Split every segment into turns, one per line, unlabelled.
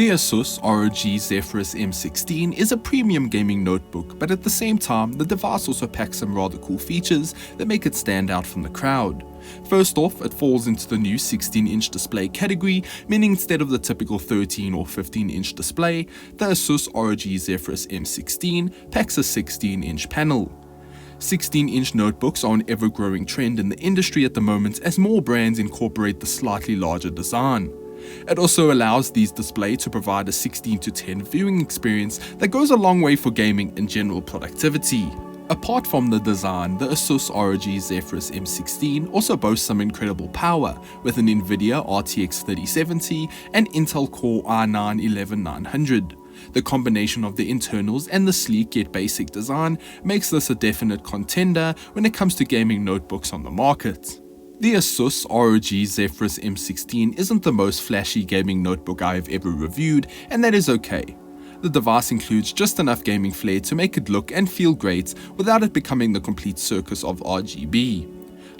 The ASUS ROG Zephyrus M16 is a premium gaming notebook, but at the same time, the device also packs some rather cool features that make it stand out from the crowd. First off, it falls into the new 16-inch display category, meaning instead of the typical 13 or 15-inch display, the ASUS ROG Zephyrus M16 packs a 16-inch panel. 16-inch notebooks are an ever-growing trend in the industry at the moment as more brands incorporate the slightly larger design. It also allows these displays to provide a 16:10 viewing experience that goes a long way for gaming and general productivity. Apart from the design, the ASUS ROG Zephyrus M16 also boasts some incredible power with an NVIDIA RTX 3070 and Intel Core i9-11900. The combination of the internals and the sleek yet basic design makes this a definite contender when it comes to gaming notebooks on the market. The ASUS ROG Zephyrus M16 isn't the most flashy gaming notebook I have ever reviewed, and that is okay. The device includes just enough gaming flair to make it look and feel great without it becoming the complete circus of RGB.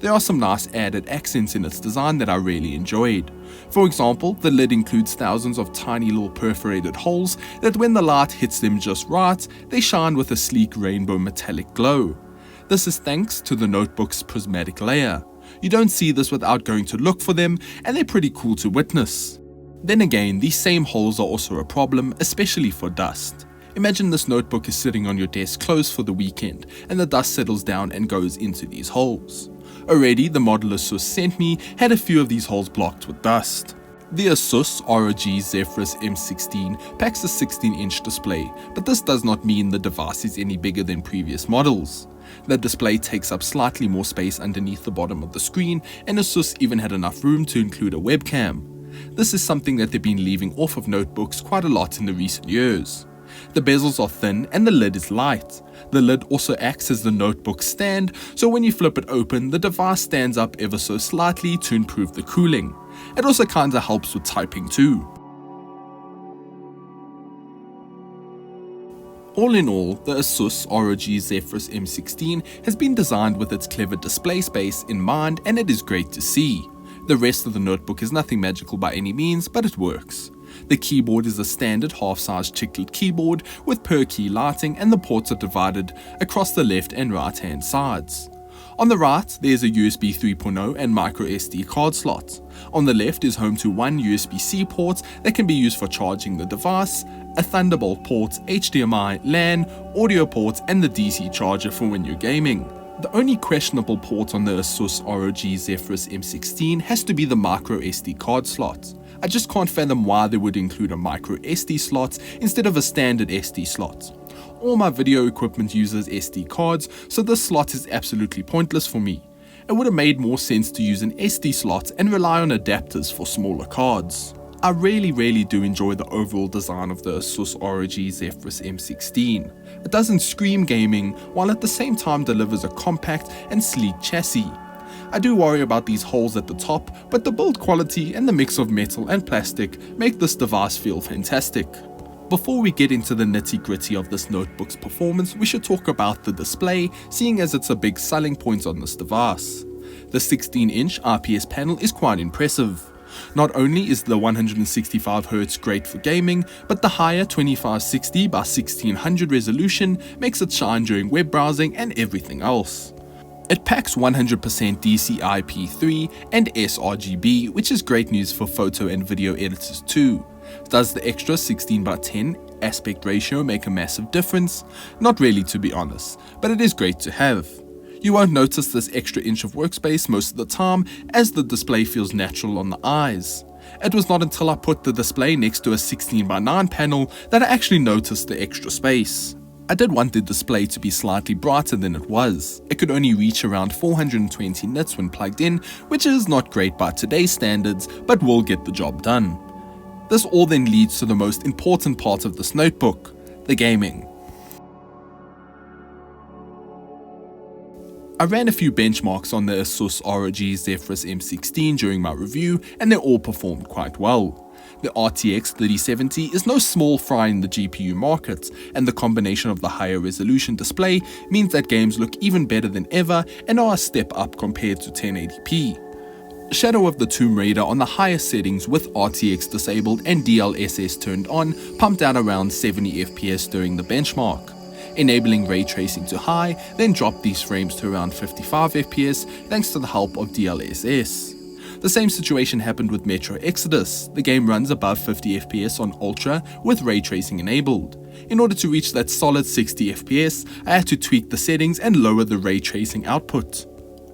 There are some nice added accents in its design that I really enjoyed. For example, the lid includes thousands of tiny little perforated holes that when the light hits them just right, they shine with a sleek rainbow metallic glow. This is thanks to the notebook's prismatic layer. You don't see this without going to look for them, and they're pretty cool to witness. Then again, these same holes are also a problem, especially for dust. Imagine this notebook is sitting on your desk closed for the weekend, and the dust settles down and goes into these holes. Already, the model ASUS sent me had a few of these holes blocked with dust. The ASUS ROG Zephyrus M16 packs a 16-inch display, but this does not mean the device is any bigger than previous models. The display takes up slightly more space underneath the bottom of the screen, and ASUS even had enough room to include a webcam. This is something that they've been leaving off of notebooks quite a lot in the recent years. The bezels are thin and the lid is light. The lid also acts as the notebook stand, so when you flip it open, the device stands up ever so slightly to improve the cooling. It also kinda helps with typing too. All in all, the ASUS ROG Zephyrus M16 has been designed with its clever display space in mind, and it is great to see. The rest of the notebook is nothing magical by any means, but it works. The keyboard is a standard half-size chiclet keyboard with per-key lighting, and the ports are divided across the left and right-hand sides. On the right, there is a USB 3.0 and MicroSD card slot. On the left is home to one USB-C port that can be used for charging the device, a Thunderbolt port, HDMI, LAN, audio port, and the DC charger for when you're gaming. The only questionable port on the ASUS ROG Zephyrus M16 has to be the MicroSD card slot. I just can't fathom why they would include a MicroSD slot instead of a standard SD slot. All my video equipment uses SD cards, so this slot is absolutely pointless for me. It would have made more sense to use an SD slot and rely on adapters for smaller cards. I really do enjoy the overall design of the ASUS ROG Zephyrus M16. It doesn't scream gaming, while at the same time delivers a compact and sleek chassis. I do worry about these holes at the top, but the build quality and the mix of metal and plastic make this device feel fantastic. Before we get into the nitty-gritty of this notebook's performance, we should talk about the display, seeing as it's a big selling point on this device. The 16-inch IPS panel is quite impressive. Not only is the 165Hz great for gaming, but the higher 2560 by 1600 resolution makes it shine during web browsing and everything else. It packs 100% DCI-P3 and sRGB, which is great news for photo and video editors too. Does the extra 16:10 aspect ratio make a massive difference? Not really, to be honest, but it is great to have. You won't notice this extra inch of workspace most of the time, as the display feels natural on the eyes. It was not until I put the display next to a 16:9 panel that I actually noticed the extra space. I did want the display to be slightly brighter than it was. It could only reach around 420 nits when plugged in, which is not great by today's standards, but will get the job done. This all then leads to the most important part of this notebook, the gaming. I ran a few benchmarks on the ASUS ROG Zephyrus M16 during my review, and they all performed quite well. The RTX 3070 is no small fry in the GPU market, and the combination of the higher resolution display means that games look even better than ever and are a step up compared to 1080p. Shadow of the Tomb Raider on the highest settings with RTX disabled and DLSS turned on pumped out around 70 FPS during the benchmark. Enabling ray tracing to high, then dropped these frames to around 55 FPS thanks to the help of DLSS. The same situation happened with Metro Exodus. The game runs above 50 FPS on Ultra with ray tracing enabled. In order to reach that solid 60 FPS, I had to tweak the settings and lower the ray tracing output.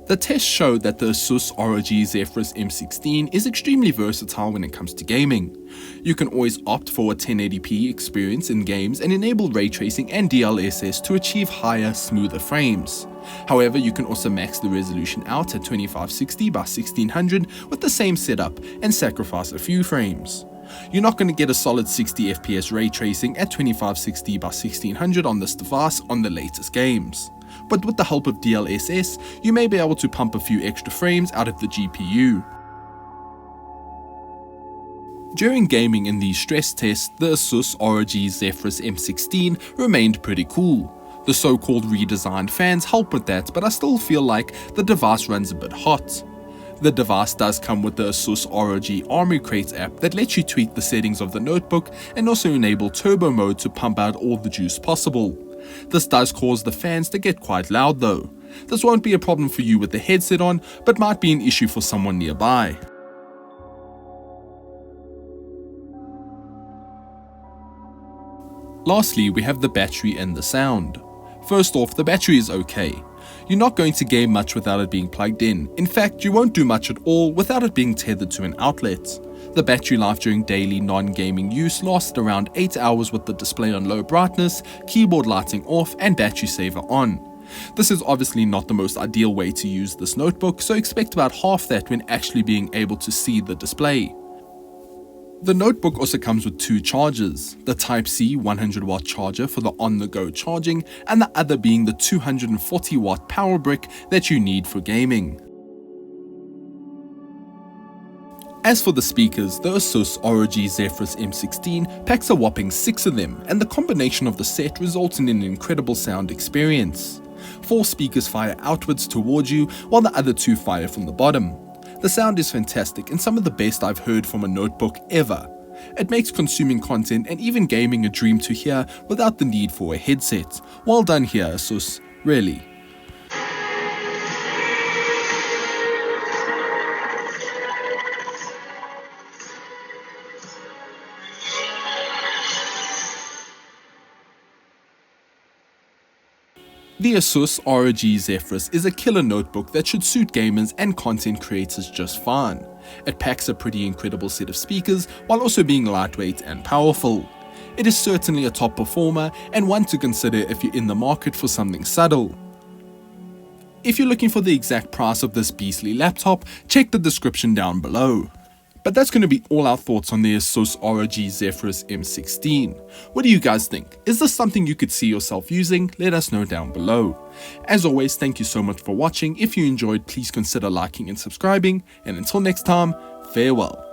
The tests showed that the ASUS ROG Zephyrus M16 is extremely versatile when it comes to gaming. You can always opt for a 1080p experience in games and enable ray tracing and DLSS to achieve higher, smoother frames. However, you can also max the resolution out at 2560 by 1600 with the same setup and sacrifice a few frames. You're not going to get a solid 60 FPS ray tracing at 2560 by 1600 on this device on the latest games. But with the help of DLSS, you may be able to pump a few extra frames out of the GPU. During gaming in these stress tests, the ASUS ROG Zephyrus M16 remained pretty cool. The so-called redesigned fans help with that, but I still feel like the device runs a bit hot. The device does come with the ASUS ROG Army Crate app that lets you tweak the settings of the notebook and also enable turbo mode to pump out all the juice possible. This does cause the fans to get quite loud though. This won't be a problem for you with the headset on, but might be an issue for someone nearby. Lastly, we have the battery and the sound. First off, the battery is okay. You're not going to game much without it being plugged in. In fact, you won't do much at all without it being tethered to an outlet. The battery life during daily non-gaming use lasts around 8 hours with the display on low brightness, keyboard lighting off and battery saver on. This is obviously not the most ideal way to use this notebook, so expect about half that when actually being able to see the display. The notebook also comes with two chargers, the Type-C 100-watt charger for the on-the-go charging and the other being the 240-watt power brick that you need for gaming. As for the speakers, the ASUS ROG Zephyrus M16 packs a whopping 6 of them, and the combination of the set results in an incredible sound experience. 4 speakers fire outwards towards you, while the other 2 fire from the bottom. The sound is fantastic and some of the best I've heard from a notebook ever. It makes consuming content and even gaming a dream to hear without the need for a headset. Well done here, ASUS, really. The ASUS ROG Zephyrus is a killer notebook that should suit gamers and content creators just fine. It packs a pretty incredible set of speakers while also being lightweight and powerful. It is certainly a top performer and one to consider if you're in the market for something subtle. If you're looking for the exact price of this beastly laptop, check the description down below. But that's going to be all our thoughts on the ASUS ROG Zephyrus M16. What do you guys think? Is this something you could see yourself using? Let us know down below. As always, thank you so much for watching. If you enjoyed, please consider liking and subscribing. And until next time, farewell.